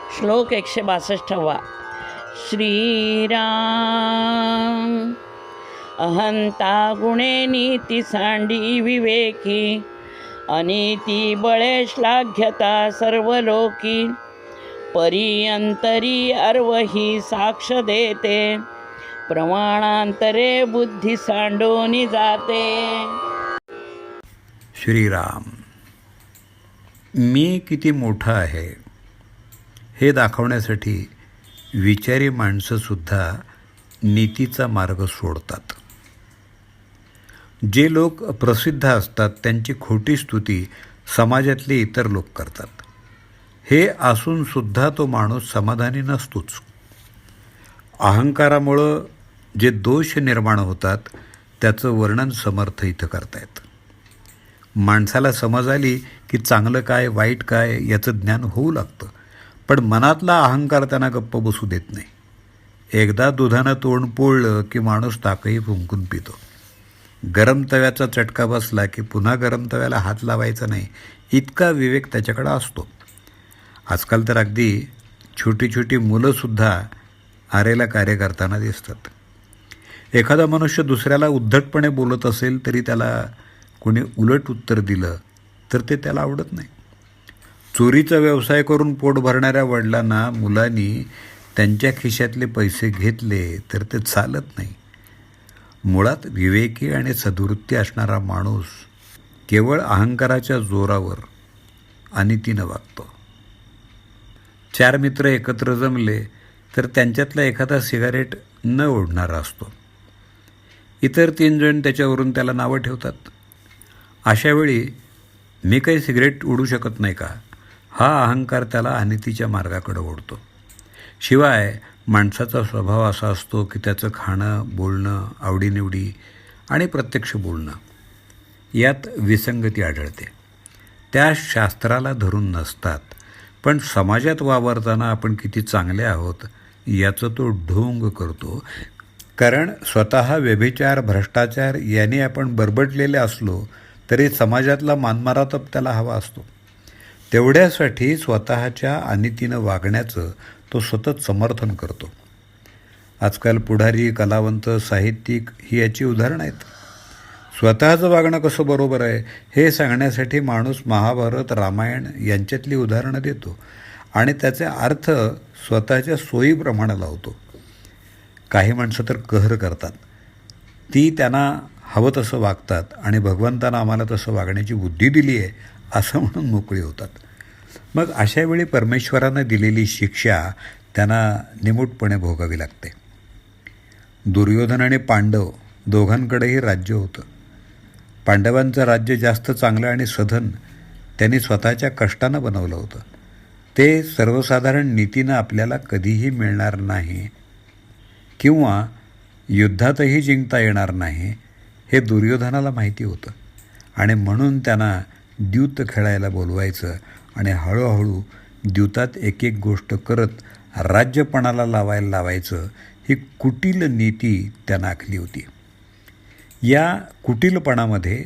श्लोक 162. श्रीराम. अहंता गुणे नीती सांडी विवेकी, अनिती बळे श्लाघ्यता सर्व लोकी. परी अंतरी अर्वही साक्ष देते, प्रमाणांतरे बुद्धी सांडोनी जाते. श्रीराम. मी किती मोठा आहे हे दाखवण्यासाठी विचारी माणसंसुद्धा नीतीचा मार्ग सोडतात. जे लोक प्रसिद्ध असतात त्यांची खोटी स्तुती समाजातले इतर लोक करतात. हे असूनसुद्धा तो माणूस समाधानी नसतोच. अहंकारामुळं जे दोष निर्माण होतात त्याचं वर्णन समर्थ इथं करतायत. माणसाला समज आली की चांगलं काय वाईट काय याचं ज्ञान होऊ लागतं, पण मनातला अहंकार त्यांना गप्प बसू देत नाही. एकदा दुधानं तोंड पोळलं की माणूस ताकही फुंकून पितो. गरम तव्याचा चटका बसला की पुन्हा गरम तव्याला हात लावायचा नाही, इतका विवेक त्याच्याकडं असतो. आजकाल तर अगदी छोटी छोटी मुलंसुद्धा आरेला कार्य करताना दिसतात. एखादा मनुष्य दुसऱ्याला उद्धटपणे बोलत असेल तरी त्याला कोणी उलट उत्तर दिलं तर ते त्याला आवडत नाही. चोरीचा व्यवसाय करून पोट भरणाऱ्या वडिलांना मुलांनी त्यांच्या खिशातले पैसे घेतले तर ते चालत नाही. मुळात विवेकी आणि सद्वृत्ती असणारा माणूस केवळ अहंकाराच्या जोरावर अनितीनं वागतो. 4 मित्र एकत्र जमले तर त्यांच्यातला एखादा सिगारेट न ओढणारा असतो. इतर 3 जण त्याच्यावरून त्याला नावं ठेवतात. अशावेळी मी काही सिगरेट ओढू शकत नाही का, हा अहंकार त्याला अनितीच्या मार्गाकडे ओढतो. शिवाय माणसाचा स्वभाव असा असतो की त्याचं खाणं, बोलणं, आवडीनिवडी आणि प्रत्यक्ष बोलणं यात विसंगती आढळते. त्या शास्त्राला धरून नसतात, पण समाजात वावरताना आपण किती चांगले आहोत याचं तो ढोंग करतो. कारण स्वतः व्यभिचार, भ्रष्टाचार याने आपण बरबडलेले असलो तरी समाजातला मानमरातब त्याला हवा असतो. तेवढ्यासाठी स्वतःच्या अनितीनं वागण्याचं तो सतत समर्थन करतो. आजकाल पुढारी, कलावंत, साहित्यिक ही याची उदाहरणं आहेत. स्वतःचं वागणं कसं बरोबर आहे हे सांगण्यासाठी माणूस महाभारत, रामायण यांच्यातली उदाहरणं देतो आणि त्याचे अर्थ स्वतःच्या सोयीप्रमाणे लावतो. काही माणसं तर कहर करतात. ती त्यांना हवं तसं वागतात आणि भगवंतानं आम्हाला तसं वागण्याची बुद्धी दिली आहे असं म्हणून मोकळी होतात. मग अशावेळी परमेश्वरानं दिलेली शिक्षा त्यांना निमूटपणे भोगावी लागते. दुर्योधन आणि पांडव दोघांकडेही राज्य होतं. पांडवांचं राज्य जास्त चांगलं आणि सधन त्यांनी स्वतःच्या कष्टानं बनवलं होतं. ते सर्वसाधारण नीतीनं आपल्याला कधीही मिळणार नाही किंवा युद्धातही जिंकता येणार नाही हे दुर्योधनाला माहिती होतं आणि म्हणून त्यांना द्यूत खेळायला बोलवायचं आणि हळूहळू द्यूतात एक एक गोष्ट करत राज्यपणाला लावायचं. ही कुटील नीती त्यांना आखली होती. या कुटीलपणामध्ये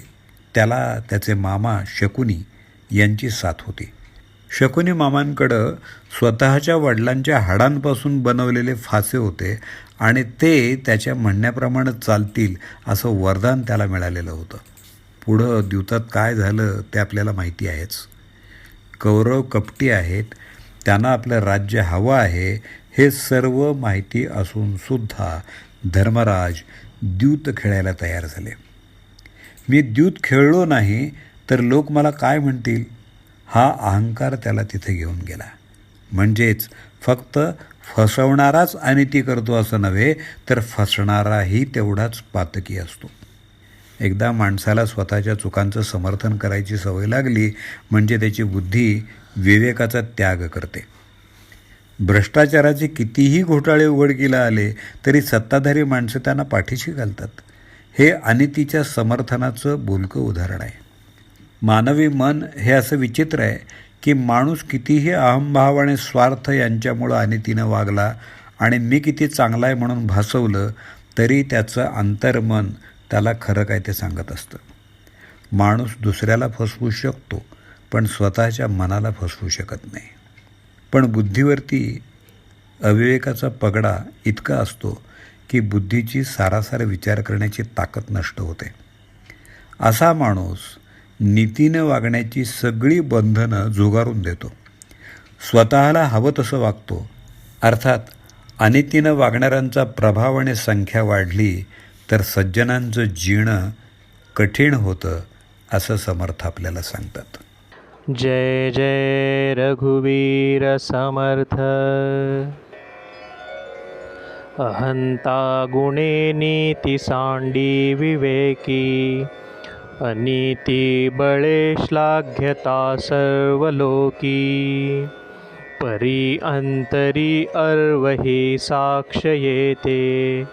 त्याला त्याचे मामा शकुनी यांची साथ होती. शकुनी मामांकडं स्वतःच्या वडिलांच्या हाडांपासून बनवलेले फासे होते आणि ते त्याच्या म्हणण्याप्रमाणे चालतील असं वरदान त्याला मिळालेलं होतं. पुढं द्यूतात काय झालं ते आपल्याला माहिती आहेच. कौरव कपटी आहेत, त्यांना आपलं राज्य हवं आहे हे सर्व माहिती असूनसुद्धा धर्मराज द्यूत खेळायला तयार झाले. मी द्यूत खेळलो नाही तर लोक मला काय म्हणतील हा अहंकार त्याला तिथे घेऊन गेला. म्हणजेच फक्त फसवणाराच अनिती करतो असं नव्हे तर फसणाराही तेवढाच पातकी असतो. एकदा माणसाला स्वतःच्या चुकांचं समर्थन करायची सवय लागली म्हणजे त्याची बुद्धी विवेकाचा त्याग करते. भ्रष्टाचाराचे कितीही घोटाळे उघडकीला आले तरी सत्ताधारी माणसं त्यांना पाठीशी घालतात. हे अनितीच्या समर्थनाचं बोलकं उदाहरण आहे. मानवी मन हे असं विचित्र आहे की माणूस कितीही अहंभाव आणि स्वार्थ यांच्यामुळं अनितीनं वागला आणि मी किती चांगला आहे म्हणून भासवलं तरी त्याचं अंतर्मन त्याला खरं काय ते सांगत असतं. माणूस दुसऱ्याला फसवू शकतो पण स्वतःच्या मनाला फसवू शकत नाही. पण बुद्धीवरती अविवेकाचा पगडा इतका असतो की बुद्धीची सारासार विचार करण्याची ताकद नष्ट होते. असा माणूस नीतीनं वागण्याची सगळी बंधनं झुगारून देतो. स्वतःला हवं तसं वागतो. अर्थात अनितीनं वागणाऱ्यांचा प्रभाव आणि संख्या वाढली तर सज्जनांचं जीणं कठीण होतं, असं समर्थ आपल्याला सांगतात. जय जय रघुवीर समर्थ. अहंता गुणे नीती सांडी विवेकी, अनीती बळे श्लाघ्यता सर्वलोकी. परी अंतरी अर्वही साक्ष येते,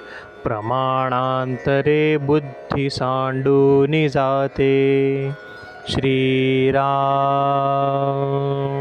प्रमाणांतरे बुद्धी सांडूनि जाते. श्रीराम.